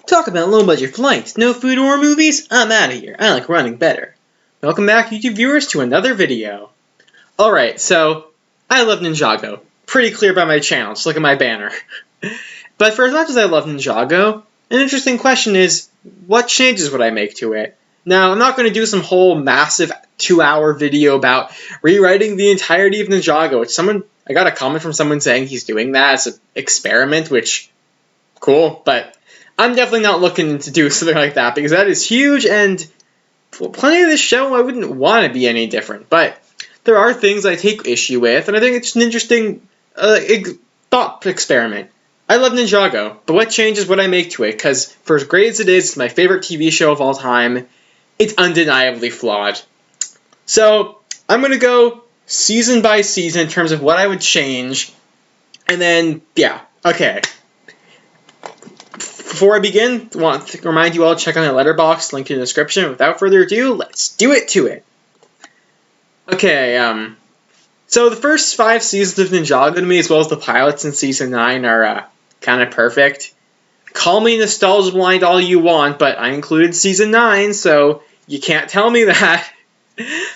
Talk about low-budget flights, no food or movies? I'm out of here. I like running better. Welcome back, YouTube viewers, to another video. Alright, so, I love Ninjago. Pretty clear by my channel, just look at my banner. But for as much as I love Ninjago, an interesting question is, what changes would I make to it? Now, I'm not going to do some whole massive 2-hour video about rewriting the entirety of Ninjago. I got a comment from someone saying he's doing that as an experiment, which, cool, but I'm definitely not looking to do something like that, because that is huge, and for plenty of this show, I wouldn't want to be any different. But there are things I take issue with, and I think it's an interesting thought experiment. I love Ninjago, but what changes would I make to it? Because for as great as it is, it's my favorite TV show of all time. It's undeniably flawed. So I'm going to go season by season in terms of what I would change. And then, yeah, okay. Before I begin, I want to remind you all to check out my letterbox, link in the description. Without further ado, let's do it to it. Okay, so the first 5 seasons of Ninjago to me, as well as the pilots in season 9, are kind of perfect. Call me nostalgia blind all you want, but I included season 9, so you can't tell me that.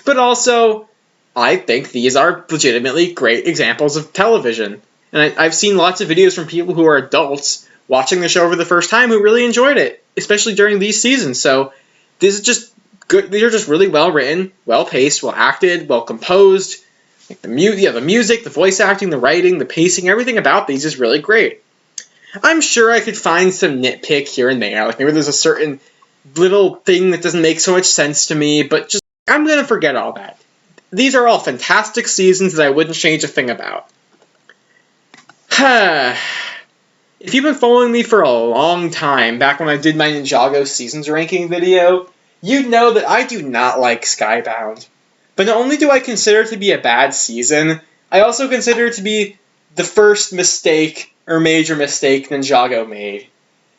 But also, I think these are legitimately great examples of television. And I've seen lots of videos from people who are adults watching the show for the first time who really enjoyed it, especially during these seasons. So this is just good. These are just really well written, well paced, well acted, well composed. Like the music, the voice acting, the writing, the pacing, everything about these is really great. I'm sure I could find some nitpick here and there, like maybe there's a certain little thing that doesn't make so much sense to me, but just I'm gonna forget all that. These are all fantastic seasons that I wouldn't change a thing about. If you've been following me for a long time, back when I did my Ninjago seasons ranking video, you'd know that I do not like Skybound. But not only do I consider it to be a bad season, I also consider it to be the first mistake or major mistake Ninjago made.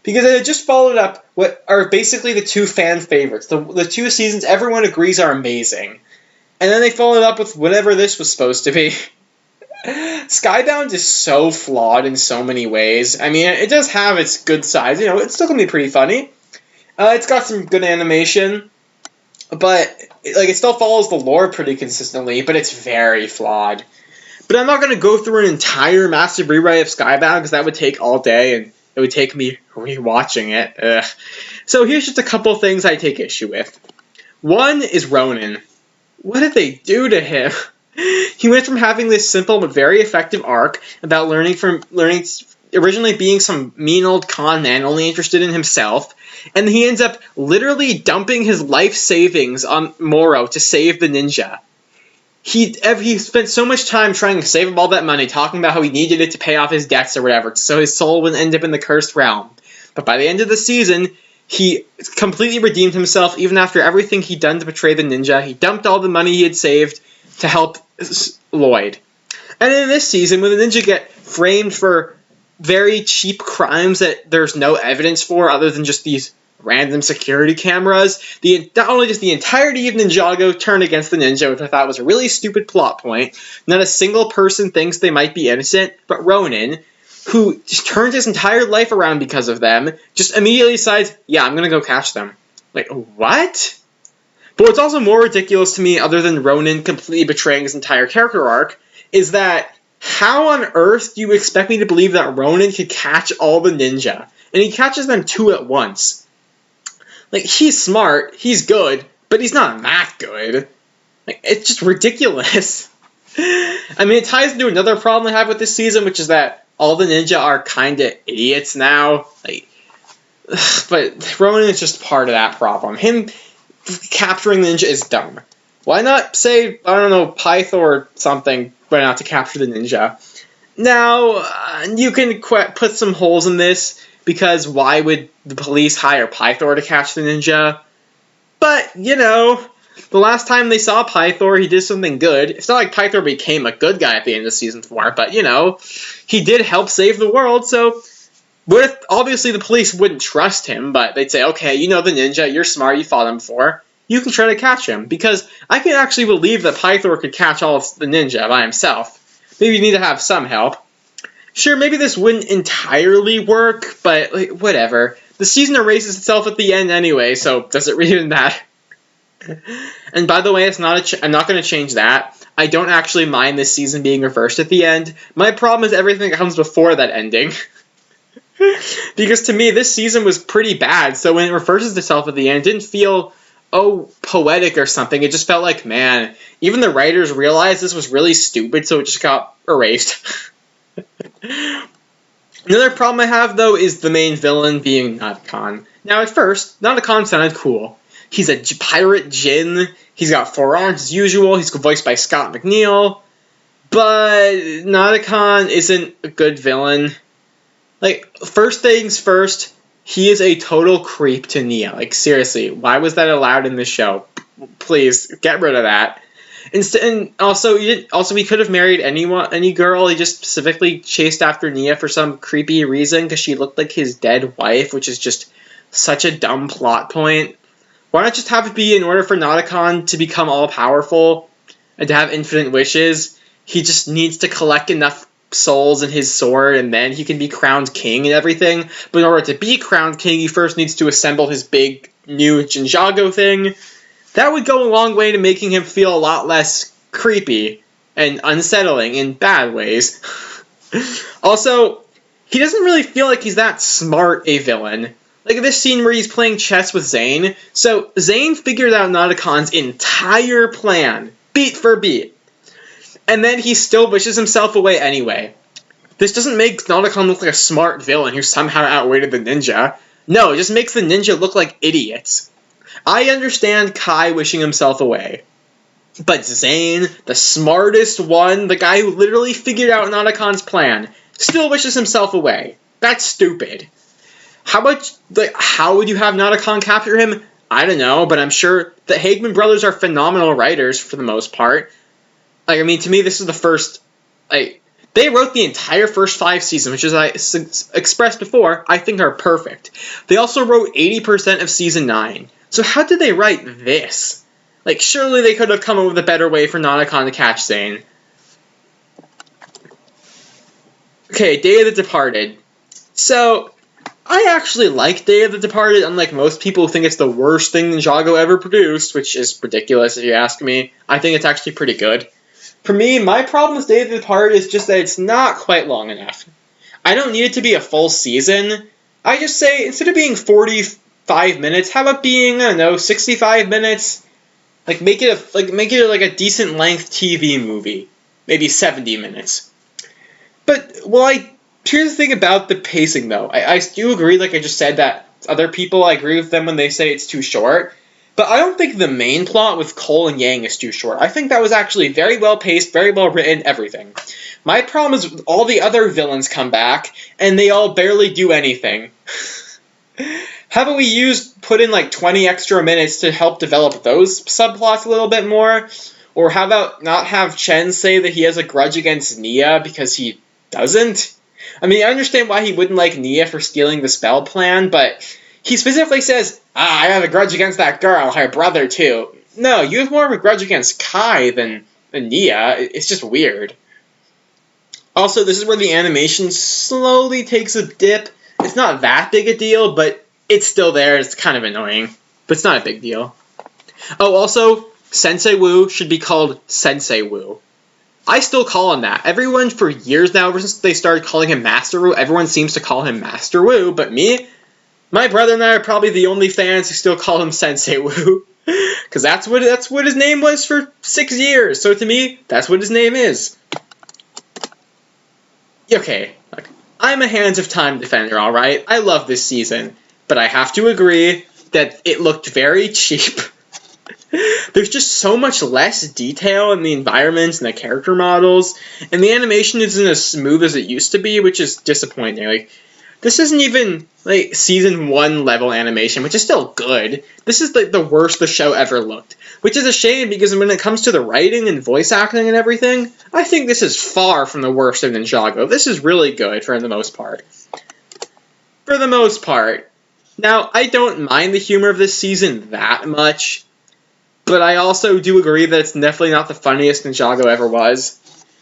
Because it had just followed up what are basically the 2 fan favorites, the 2 seasons everyone agrees are amazing. And then they followed up with whatever this was supposed to be. Skybound is so flawed in so many ways. I mean, it does have its good sides. You know, it's still going to be pretty funny. It's got some good animation. But, like, it still follows the lore pretty consistently, but it's very flawed. But I'm not going to go through an entire massive rewrite of Skybound, because that would take all day, and it would take me rewatching it. Ugh. So here's just a couple things I take issue with. One is Ronin. What did they do to him? He went from having this simple but very effective arc about learning originally being some mean old con man only interested in himself, and he ends up literally dumping his life savings on Moro to save the ninja. He spent so much time trying to save up all that money, talking about how he needed it to pay off his debts or whatever, so his soul wouldn't end up in the cursed realm. But by the end of the season, he completely redeemed himself, even after everything he'd done to betray the ninja. He dumped all the money he had saved to help Lloyd. And in this season, when the ninja get framed for very cheap crimes that there's no evidence for other than just these random security cameras, not only does the entirety of Ninjago turn against the ninja, which I thought was a really stupid plot point, not a single person thinks they might be innocent, but Ronin, who just turned his entire life around because of them, just immediately decides, yeah, I'm gonna go catch them. Like, what? But what's also more ridiculous to me, other than Ronin completely betraying his entire character arc, is that how on earth do you expect me to believe that Ronin could catch all the ninja? And he catches them 2 at once. Like, he's smart, he's good, but he's not that good. Like, it's just ridiculous. I mean, it ties into another problem I have with this season, which is that all the ninja are kinda idiots now. Like, but Ronin is just part of that problem. Him capturing the ninja is dumb. Why not say, I don't know, Pythor or something went out to capture the ninja? Now, you can put some holes in this, because why would the police hire Pythor to catch the ninja? But, you know, the last time they saw Pythor, he did something good. It's not like Pythor became a good guy at the end of season 4, but, you know, he did help save the world, so what if, obviously the police wouldn't trust him, but they'd say, okay, you know the ninja, you're smart, you fought him before, you can try to catch him, because I can actually believe that Pythor could catch all of the ninja by himself. Maybe you need to have some help. Sure, maybe this wouldn't entirely work, but like, whatever. The season erases itself at the end anyway, so does it really matter? And by the way, I'm not going to change that. I don't actually mind this season being reversed at the end. My problem is everything that comes before that ending. Because to me, this season was pretty bad, so when it reverses itself at the end, it didn't feel, poetic or something. It just felt like, man, even the writers realized this was really stupid, so it just got erased. Another problem I have, though, is the main villain being Nadakon. Now, at first, Nadakon sounded cool. He's a pirate djinn. He's got 4 arms as usual. He's voiced by Scott McNeil. But Nadakon isn't a good villain. Like, first things first, he is a total creep to Nia. Like, seriously, why was that allowed in this show? Please, get rid of that. And also, he could have married any girl. He just specifically chased after Nia for some creepy reason because she looked like his dead wife, which is just such a dumb plot point. Why not just have it be in order for Nadakon to become all-powerful and to have infinite wishes? He just needs to collect enough souls in his sword and then he can be crowned king and everything. But in order to be crowned king, he first needs to assemble his big new Ninjago thing. That would go a long way to making him feel a lot less creepy and unsettling in bad ways. Also, he doesn't really feel like he's that smart a villain. Like this scene where he's playing chess with Zane. So Zane figured out Nadakon's entire plan, beat for beat. And then he still wishes himself away anyway. This doesn't make Nadakon look like a smart villain who somehow outwitted the ninja. No, it just makes the ninja look like idiots. I understand Kai wishing himself away. But Zane, the smartest one, the guy who literally figured out Nadakon's plan, still wishes himself away. That's stupid. How would you have Nadakon capture him? I don't know, but I'm sure the Hageman brothers are phenomenal writers for the most part. Like, I mean, to me, this is the first, they wrote the entire first 5 seasons, which, as I expressed before, I think are perfect. They also wrote 80% of season 9. So how did they write this? Like, surely they could have come up with a better way for Nadakon to catch Zane. Okay, Day of the Departed. So, I actually like Day of the Departed, unlike most people who think it's the worst thing Ninjago ever produced, which is ridiculous if you ask me. I think it's actually pretty good. For me, my problem with Day of the Departed is just that it's not quite long enough. I don't need it to be a full season. I just say, instead of being 45 minutes, how about being, I don't know, 65 minutes? Make it a decent length TV movie. Maybe 70 minutes. But, here's the thing about the pacing, though. I do agree, like I just said, that other people, I agree with them when they say it's too short. But I don't think the main plot with Cole and Yang is too short. I think that was actually very well paced, very well written, everything. My problem is all the other villains come back, and they all barely do anything. How about we put in 20 extra minutes to help develop those subplots a little bit more? Or how about not have Chen say that he has a grudge against Nia because he doesn't? I mean, I understand why he wouldn't like Nia for stealing the spell plan, but he specifically says, I have a grudge against that girl, her brother too. No, you have more of a grudge against Kai than Nia. It's just weird. Also, this is where the animation slowly takes a dip. It's not that big a deal, but it's still there. It's kind of annoying, but it's not a big deal. Oh, also, Sensei Wu should be called Sensei Wu. I still call him that. Everyone for years now, ever since they started calling him Master Wu, everyone seems to call him Master Wu, but me, my brother and I are probably the only fans who still call him Sensei Wu. Because that's what his name was for 6 years. So to me, that's what his name is. Okay, look, I'm a Hands of Time defender, alright? I love this season. But I have to agree that it looked very cheap. There's just so much less detail in the environments and the character models, and the animation isn't as smooth as it used to be, which is disappointing. This isn't even, Season 1 level animation, which is still good. This is, the worst the show ever looked. Which is a shame, because when it comes to the writing and voice acting and everything, I think this is far from the worst of Ninjago. This is really good, for the most part. For the most part. Now, I don't mind the humor of this season that much, but I also do agree that it's definitely not the funniest Ninjago ever was.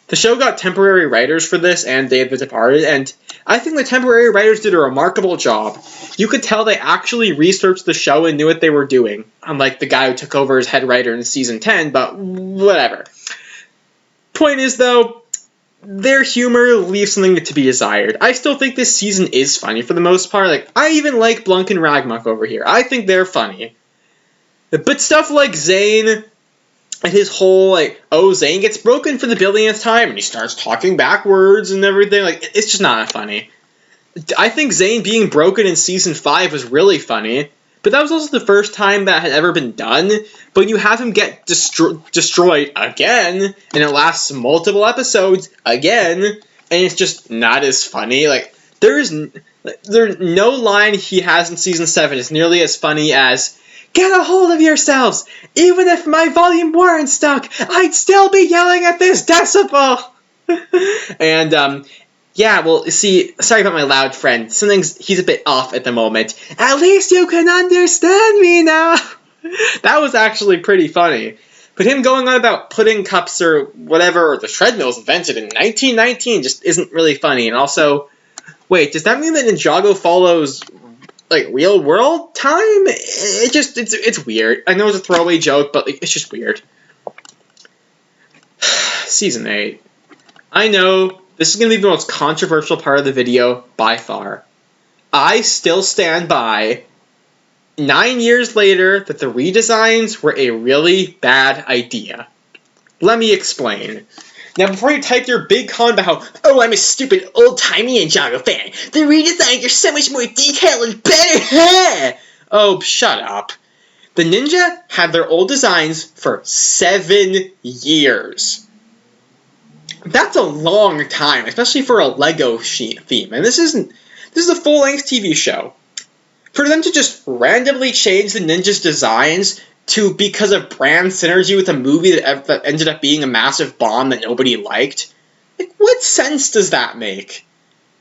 The show got temporary writers for this and Day of the Departed, and I think the temporary writers did a remarkable job. You could tell they actually researched the show and knew what they were doing, unlike the guy who took over as head writer in season 10, but whatever. Point is, though, their humor leaves something to be desired. I still think this season is funny for the most part. Like, I even like Blunk and Ragmuck over here. I think they're funny. But stuff like Zane and his whole, like, oh, Zane gets broken for the billionth time and he starts talking backwards and everything. Like, it's just not funny. I think Zane being broken in season 5 was really funny, but that was also the first time that had ever been done. But you have him get destroyed again, and it lasts multiple episodes again, and it's just not as funny. Like, there's no line he has in season 7 is nearly as funny as, "Get a hold of yourselves! Even if my volume weren't stuck, I'd still be yelling at this decibel!" And, yeah, well, see, sorry about my loud friend. He's a bit off at the moment. "At least you can understand me now." That was actually pretty funny. But him going on about pudding cups or whatever, or the treadmills invented in 1919 just isn't really funny. And also, wait, does that mean that Ninjago follows, like, real world time? It's weird. I know it's a throwaway joke, but it's just weird. Season 8. I know this is going to be the most controversial part of the video by far. I still stand by 9 years later that the redesigns were a really bad idea. Let me explain. Now, before you type your big con about how, "Oh, I'm a stupid old-timey Ninjago fan, the redesigns are so much more detailed and better," oh, shut up. The Ninja had their old designs for 7 years. That's a long time, especially for a Lego theme. And this is a full-length TV show. For them to just randomly change the Ninja's designs because of brand synergy with a movie that ended up being a massive bomb that nobody liked, like, what sense does that make?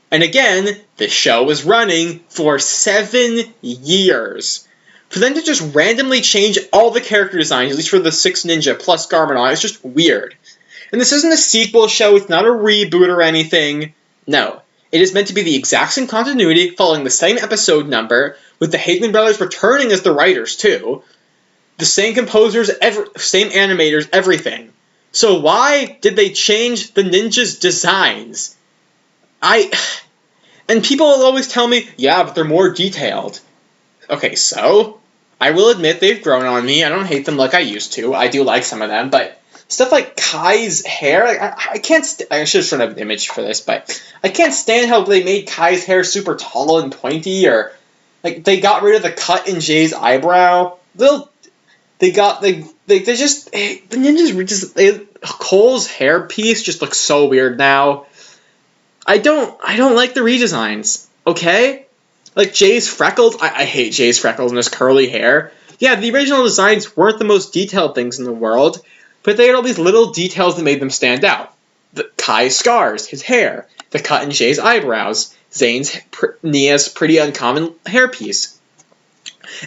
And again, the show was running for 7 years. For them to just randomly change all the character designs, at least for the 6 Ninja plus Garmadon, it's just weird. And this isn't a sequel show, it's not a reboot or anything. No. It is meant to be the exact same continuity, following the same episode number, with the Hageman brothers returning as the writers, too. The same composers, same animators, everything. So why did they change the Ninja's designs? And people will always tell me, yeah, but they're more detailed. Okay, so? I will admit they've grown on me. I don't hate them like I used to. I do like some of them, but stuff like Kai's hair, like, I can't. I should have shown an image for this, but I can't stand how they made Kai's hair super tall and pointy, or like they got rid of the cut in Jay's eyebrow. The Ninjas Cole's hair piece just looks so weird now. I don't like the redesigns. Okay, like Jay's freckles. I hate Jay's freckles and his curly hair. Yeah, the original designs weren't the most detailed things in the world, but they had all these little details that made them stand out. Kai's scars, his hair, the cut in Jay's eyebrows, Zane's Nia's pretty uncommon hairpiece.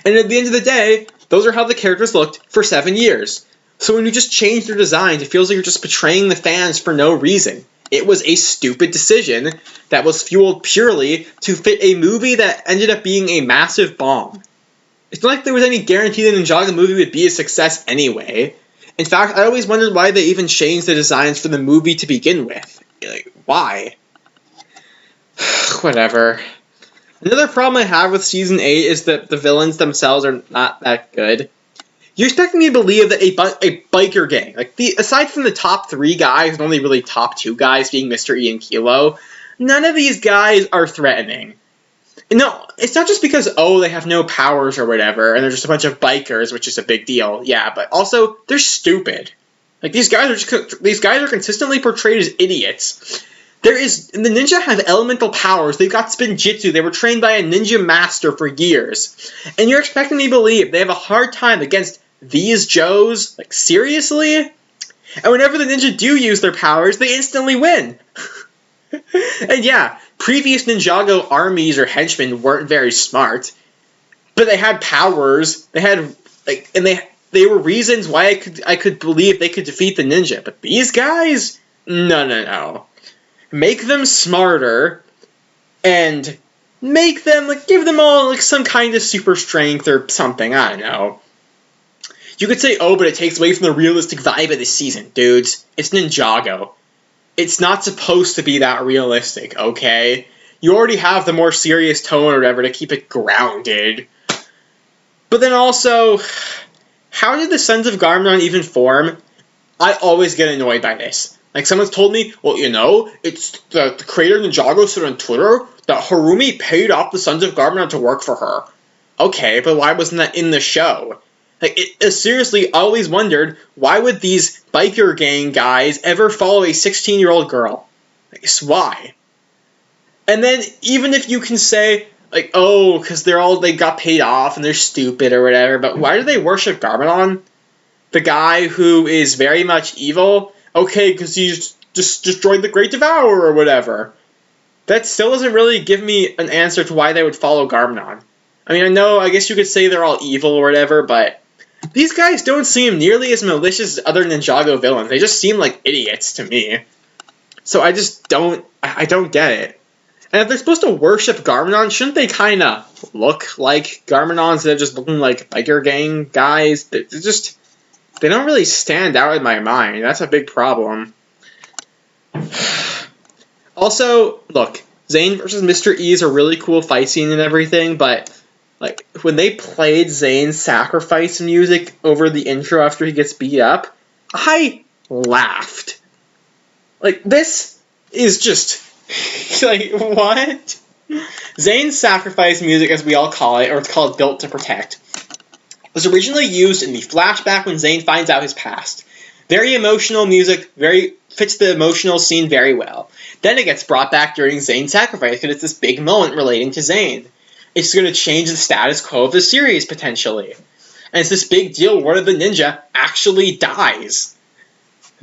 And at the end of the day, those are how the characters looked for 7 years. So when you just change their designs, it feels like you're just betraying the fans for no reason. It was a stupid decision that was fueled purely to fit a movie that ended up being a massive bomb. It's not like there was any guarantee that Ninjago movie would be a success anyway. In fact, I always wondered why they even changed the designs for the movie to begin with. Like, why? Whatever. Another problem I have with Season 8 is that the villains themselves are not that good. You're expecting me to believe that a biker gang, like aside from the top 3 guys, and only really top 2 guys being Mr. E and Kilo, none of these guys are threatening. No, it's not just because, oh, they have no powers or whatever, and they're just a bunch of bikers, which is a big deal. Yeah, but also, they're stupid. Like, these guys are consistently portrayed as idiots. The ninja have elemental powers, they've got spinjitzu, they were trained by a ninja master for years. And you're expecting me to believe they have a hard time against these Joes? Like, seriously? And whenever the ninja do use their powers, they instantly win. And yeah, previous Ninjago armies or henchmen weren't very smart, but they had powers. They had they were reasons why I could believe they could defeat the ninja. But these guys, No, no, no. Make them smarter and make them, like, give them all, like, some kind of super strength or something. I don't know. You could say, oh, but it takes away from the realistic vibe of the season. Dudes, it's Ninjago. It's not supposed to be that realistic, okay? You already have the more serious tone or whatever to keep it grounded. But then also, how did the Sons of Garmadon even form? I always get annoyed by this. Like, someone's told me, well, you know, it's the creator of Ninjago said on Twitter that Harumi paid off the Sons of Garmadon to work for her. Okay, but why wasn't that in the show? Like, seriously, I always wondered, why would these biker gang guys ever follow a 16-year-old girl? Like, why? And then, even if you can say, like, oh, because they got paid off and they're stupid or whatever, but why do they worship Garmadon? The guy who is very much evil? Okay, because he's just destroyed the Great Devourer or whatever. That still doesn't really give me an answer to why they would follow Garmadon. I mean, I guess you could say they're all evil or whatever, but these guys don't seem nearly as malicious as other Ninjago villains. They just seem like idiots to me. So I just don't get it. And if they're supposed to worship Garmadon, shouldn't they kind of look like Garmadon instead of just looking like biker gang guys? They don't really stand out in my mind. That's a big problem. Also, look, Zane versus Mr. E is a really cool fight scene and everything, but like when they played Zane's sacrifice music over the intro after he gets beat up, I laughed. Like, this is just like, what? Zane's sacrifice music, as we all call it, or it's called Built to Protect, was originally used in the flashback when Zane finds out his past. Very emotional music, fits the emotional scene very well. Then it gets brought back during Zane's sacrifice because it's this big moment relating to Zane. It's going to change the status quo of the series, potentially. And it's this big deal where the ninja actually dies.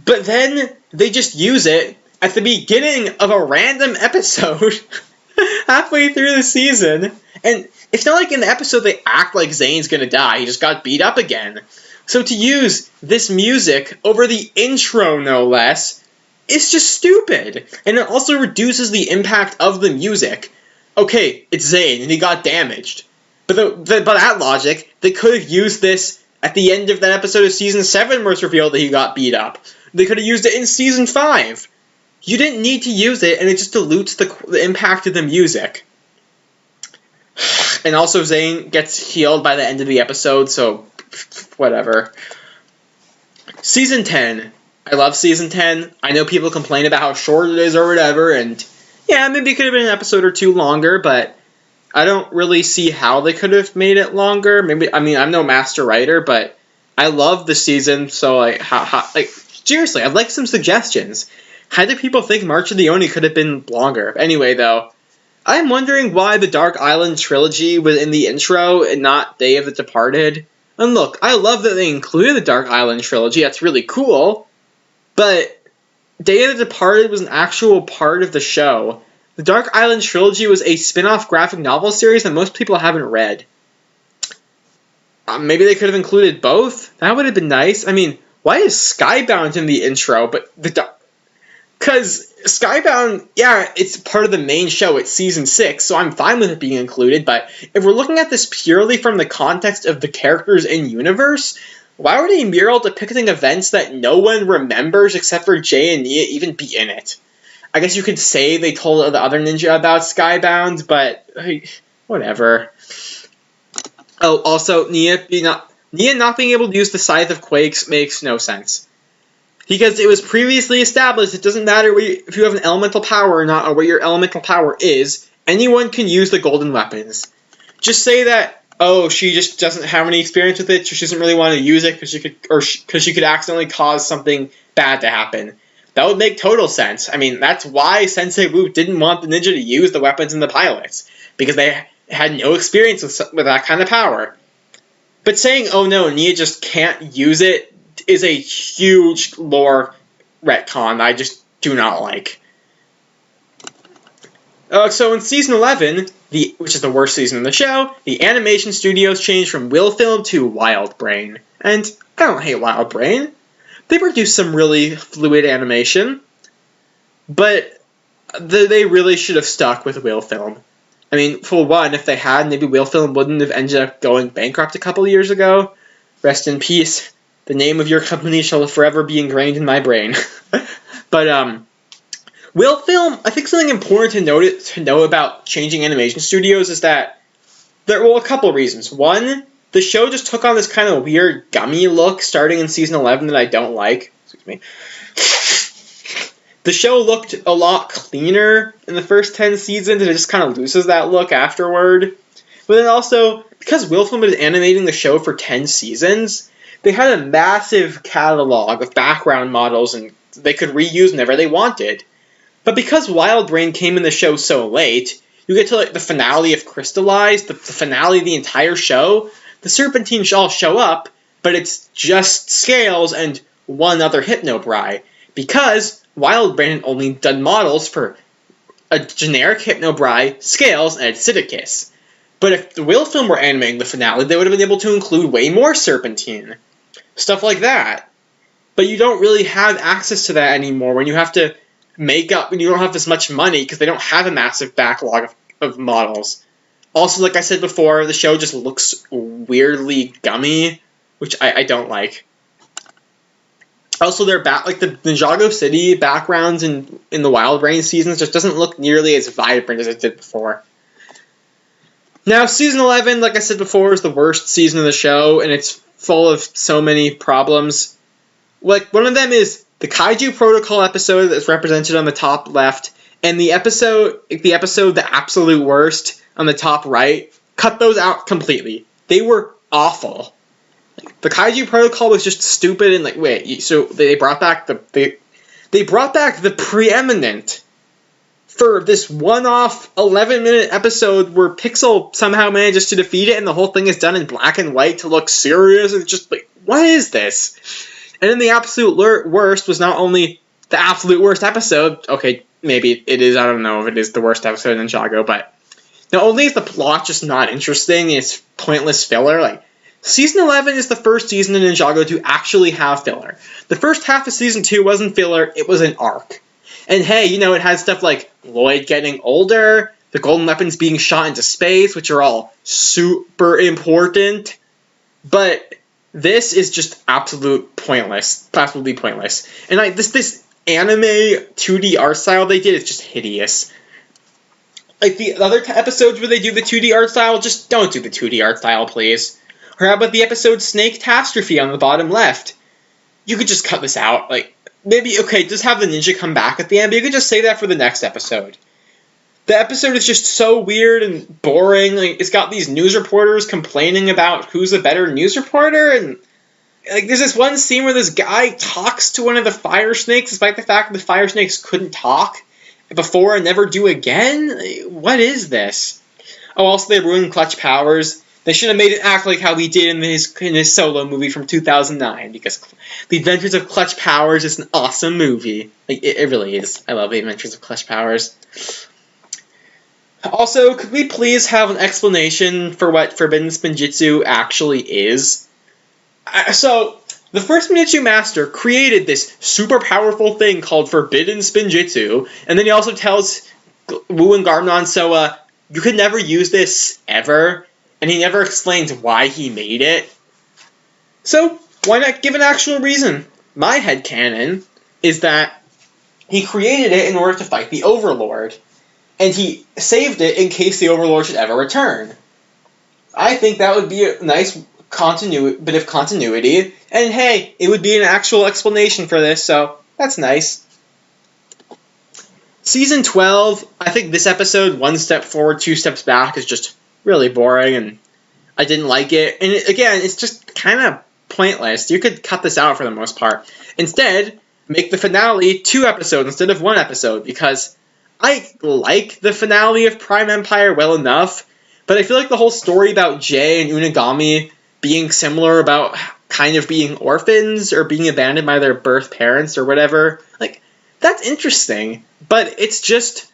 But then they just use it at the beginning of a random episode halfway through the season. And it's not like in the episode they act like Zane's going to die. He just got beat up again. So to use this music over the intro, no less, is just stupid. And it also reduces the impact of the music. Okay, it's Zane, and he got damaged. But by that logic, they could have used this at the end of that episode of Season 7 where it's revealed that he got beat up. They could have used it in Season 5. You didn't need to use it, and it just dilutes the impact of the music. And also, Zane gets healed by the end of the episode, so whatever. Season 10. I love Season 10. I know people complain about how short it is or whatever, and yeah, maybe it could have been an episode or two longer, but I don't really see how they could have made it longer. Maybe, I mean, I'm no master writer, but I love the season, so like, seriously, I'd like some suggestions. How do people think March of the Oni could have been longer? Anyway, though, I'm wondering why the Dark Island trilogy was in the intro and not Day of the Departed. And look, I love that they included the Dark Island trilogy, that's really cool, but Day of the Departed was an actual part of the show. The Dark Island trilogy was a spin-off graphic novel series that most people haven't read. Maybe they could have included both? That would have been nice. I mean, why is Skybound in the intro, but because Skybound, yeah, it's part of the main show. It's Season 6, so I'm fine with it being included, but if we're looking at this purely from the context of the characters in universe, why would a mural depicting events that no one remembers except for Jay and Nia even be in it? I guess you could say they told the other ninja about Skybound, but whatever. Oh, also, Nia not being able to use the Scythe of Quakes makes no sense. Because it was previously established, it doesn't matter if you have an elemental power or not, or what your elemental power is, anyone can use the golden weapons. Just say that, oh, she just doesn't have any experience with it, so she doesn't really want to use it because she could accidentally cause something bad to happen. That would make total sense. I mean, that's why Sensei Wu didn't want the ninja to use the weapons in the pilots, because they had no experience with that kind of power. But saying, oh no, Nia just can't use it, is a huge lore retcon I just do not like. So in Season 11, which is the worst season in the show, the animation studios changed from Will Film to Wild And I don't hate Wild Brain. They produce some really fluid animation. but they really should have stuck with Wheel Film. I mean, for one, if they had, maybe Wheel Film wouldn't have ended up going bankrupt a couple years ago. Rest in peace. The name of your company shall forever be ingrained in my brain. But Wheel Film, I think something important to know about changing animation studios is that there are a couple reasons. One, the show just took on this kind of weird gummy look starting in season 11 that I don't like. Excuse me. The show looked a lot cleaner in the first 10 seasons, and it just kind of loses that look afterward. But then also, because Wheel Film was animating the show for 10 seasons, they had a massive catalog of background models, and they could reuse whenever they wanted. But because Wild Brain came in the show so late, you get to like the finale of Crystallized, the finale of the entire show, the Serpentine all show up, but it's just Scales and one other Hypnobrai. Because Wild Brain had only done models for a generic Hypnobrai, Scales, and Acidicus. But if the Wheel Film were animating the finale, they would have been able to include way more Serpentine. Stuff like that. But you don't really have access to that anymore when you have to make up, when you don't have as much money because they don't have a massive backlog of models. Also, like I said before, the show just looks weirdly gummy, which I don't like. Also, their like the Ninjago City backgrounds in the Wild Brain seasons just doesn't look nearly as vibrant as it did before. Now, season 11, like I said before, is the worst season of the show, and it's full of so many problems. Like, one of them is the Kaiju Protocol episode that's represented on the top left, and the episode The Absolute Worst on the top right. Cut those out completely. They were awful. Like, the Kaiju Protocol was just stupid and so they brought back they brought back the Preeminent for this one-off 11-minute episode where Pixel somehow manages to defeat it and the whole thing is done in black and white to look serious. It's just like, what is this? And then the Absolute Worst was not only the absolute worst episode, okay, maybe it is, I don't know if it is the worst episode in Ninjago, but not only is the plot just not interesting, it's pointless filler. Like, season 11 is the first season in Ninjago to actually have filler. The first half of season 2 wasn't filler, it was an arc. And hey, it had stuff like Lloyd getting older, the golden weapons being shot into space, which are all super important. But this is just absolutely pointless. And this anime 2D art style they did is just hideous. Like the other episodes where they do the 2D art style, just don't do the 2D art style, please. Or how about the episode Snake Catastrophe on the bottom left? You could just cut this out. Like, maybe, okay, just have the ninja come back at the end, but you could just say that for the next episode. The episode is just so weird and boring. Like, it's got these news reporters complaining about who's a better news reporter, and like there's this one scene where this guy talks to one of the fire snakes, despite the fact that the fire snakes couldn't talk before and never do again. What is this? Oh, also they ruined Clutch Powers. They should have made it act like how he did in his solo movie from 2009, because The Adventures of Clutch Powers is an awesome movie. Like, it really is. I love The Adventures of Clutch Powers. Also, could we please have an explanation for what Forbidden Spinjitzu actually is? So, the first Spinjitzu master created this super powerful thing called Forbidden Spinjitzu, and then he also tells Wu and Garmon Soa, you could never use this ever, and he never explains why he made it. So, why not give an actual reason? My headcanon is that he created it in order to fight the Overlord, and he saved it in case the Overlord should ever return. I think that would be a nice bit of continuity, and hey, it would be an actual explanation for this, so that's nice. Season 12, I think this episode, 1 step forward, 2 steps back, is just really boring, and I didn't like it. And again, it's just kind of pointless. You could cut this out for the most part. Instead, make the finale 2 episodes instead of 1 episode, because I like the finale of Prime Empire well enough, but I feel like the whole story about Jay and Unagami being similar, about kind of being orphans or being abandoned by their birth parents or whatever, like, that's interesting, but it's just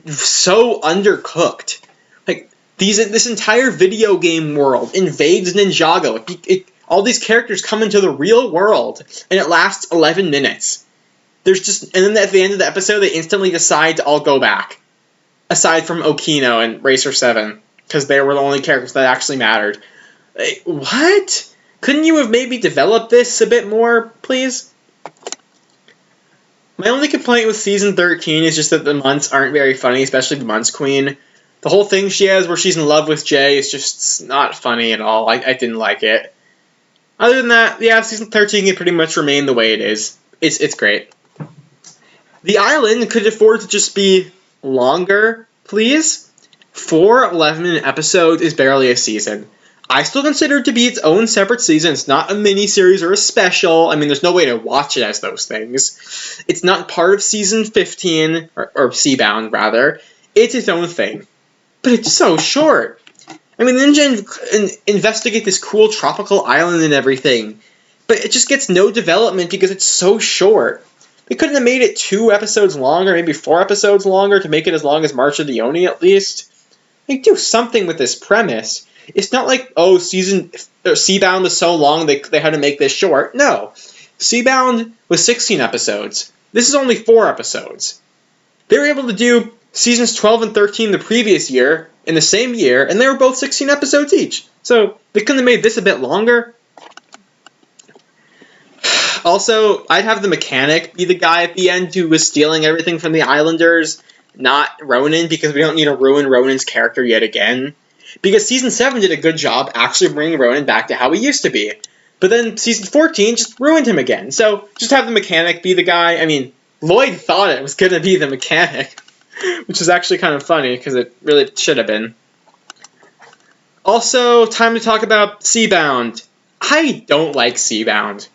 so undercooked. Like, this entire video game world invades Ninjago. All these characters come into the real world, and it lasts 11 minutes. and then at the end of the episode, they instantly decide to all go back. Aside from Okino and Racer 7, because they were the only characters that actually mattered. Like, what? Couldn't you have maybe developed this a bit more, please? My only complaint with Season 13 is just that the months aren't very funny, especially the Months Queen. The whole thing she has where she's in love with Jay is just not funny at all. I didn't like it. Other than that, yeah, Season 13 can pretty much remain the way it is. It's great. The island could afford to just be longer, please. 4 11-minute episodes is barely a season. I still consider it to be its own separate season. It's not a mini-series or a special. I mean, there's no way to watch it as those things. It's not part of Season 15, or Seabound, rather. It's its own thing. But it's so short. I mean, Ninja investigate this cool tropical island and everything, but it just gets no development because it's so short. They couldn't have made it 2 episodes longer, maybe 4 episodes longer to make it as long as March of the Oni at least. Like, do something with this premise. It's not like, oh, Seabound was so long they had to make this short. No. Seabound was 16 episodes. This is only 4 episodes. They were able to do seasons 12 and 13 the previous year, in the same year, and they were both 16 episodes each. So, they couldn't have made this a bit longer. Also, I'd have the mechanic be the guy at the end who was stealing everything from the Islanders, not Ronan, because we don't need to ruin Ronan's character yet again. Because Season 7 did a good job actually bringing Ronan back to how he used to be. But then Season 14 just ruined him again. So, just have the mechanic be the guy. I mean, Lloyd thought it was going to be the mechanic, which is actually kind of funny, because it really should have been. Also, time to talk about Seabound. I don't like Seabound.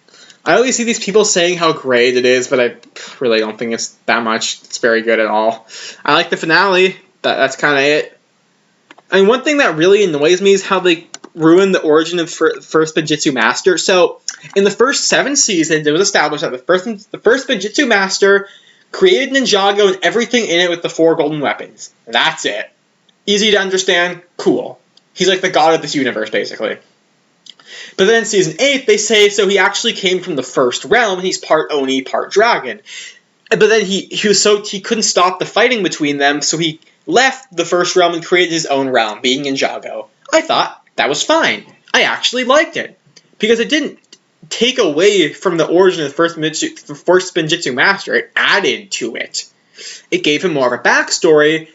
I always see these people saying how great it is, but I really don't think it's that much. It's very good at all. I like the finale. That's kind of it. I mean, one thing that really annoys me is how they ruined the origin of first Benjitsu Master. So, in the first 7 seasons, it was established that the first Benjitsu Master created Ninjago and everything in it with the 4 golden weapons. That's it. Easy to understand. Cool. He's like the god of this universe, basically. But then in Season 8, they say, so he actually came from the first realm, and he's part Oni, part dragon. But then he couldn't stop the fighting between them, so he left the first realm and created his own realm, being Ninjago. I thought that was fine. I actually liked it. Because it didn't take away from the origin of the first Benjitsu Master, it added to it. It gave him more of a backstory.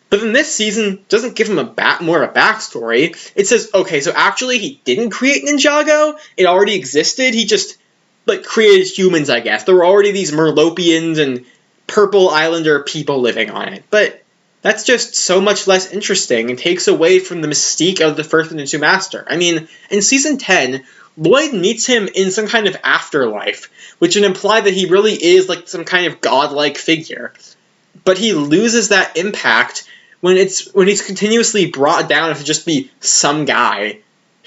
But then this season doesn't give him more of a backstory. It says, okay, so actually he didn't create Ninjago. It already existed. He just, created humans, I guess. There were already these Merlopians and Purple Islander people living on it. But that's just so much less interesting and takes away from the mystique of the first Ninja Master. I mean, in Season 10, Lloyd meets him in some kind of afterlife, which would imply that he really is some kind of godlike figure. But he loses that impact when he's continuously brought down to just be some guy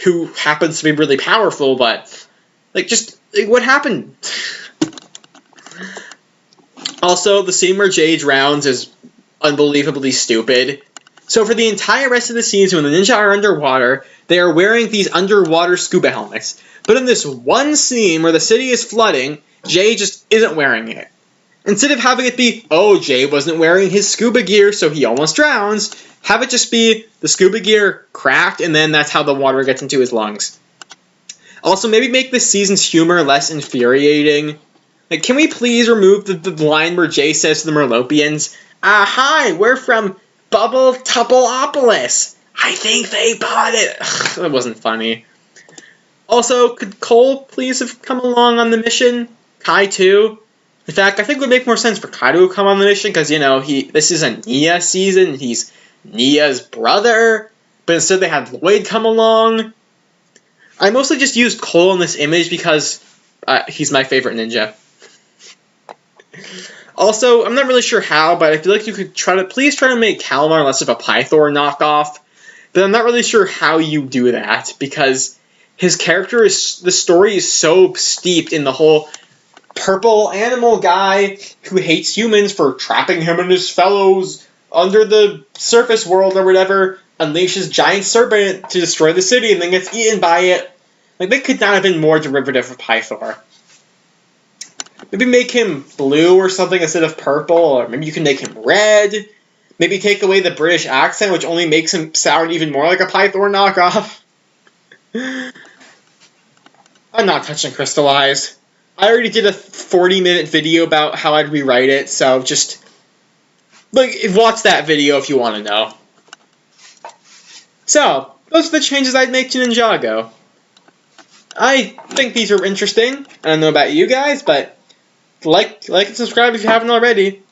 who happens to be really powerful, but what happened? Also, the scene where Jay drowns is unbelievably stupid. So for the entire rest of the season, when the ninja are underwater, they are wearing these underwater scuba helmets. But in this one scene where the city is flooding, Jay just isn't wearing it. Instead of having it be, oh, Jay wasn't wearing his scuba gear, so he almost drowns, have it just be the scuba gear cracked, and then that's how the water gets into his lungs. Also, maybe make this season's humor less infuriating. Can we please remove the line where Jay says to the Merlopians, hi, we're from Bubble Tuppleopolis. I think they bought it. Ugh, that wasn't funny. Also, could Cole please have come along on the mission? Kai too? In fact, I think it would make more sense for Kai to come on the mission because, this is a Nia season. He's Nia's brother. But instead they had Lloyd come along. I mostly just used Cole in this image because he's my favorite ninja. Also, I'm not really sure how, but I feel like you could please try to make Calamar less of a Pythor knockoff. But I'm not really sure how you do that because his character the story is so steeped in the whole purple animal guy who hates humans for trapping him and his fellows under the surface world or whatever, unleashes giant serpent to destroy the city and then gets eaten by it. They could not have been more derivative of Pythor. But Maybe make him blue or something instead of purple, or maybe you can make him red. Maybe take away the British accent, which only makes him sound even more like a Python knockoff. I'm not touching Crystallize. I already did a 40-minute video about how I'd rewrite it, so just watch that video if you want to know. So, those are the changes I'd make to Ninjago. I think these are interesting. I don't know about you guys, but like and subscribe if you haven't already.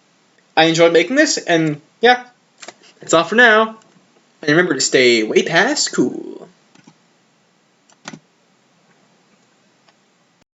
I enjoyed making this, and yeah, that's all for now. And remember to stay way past cool.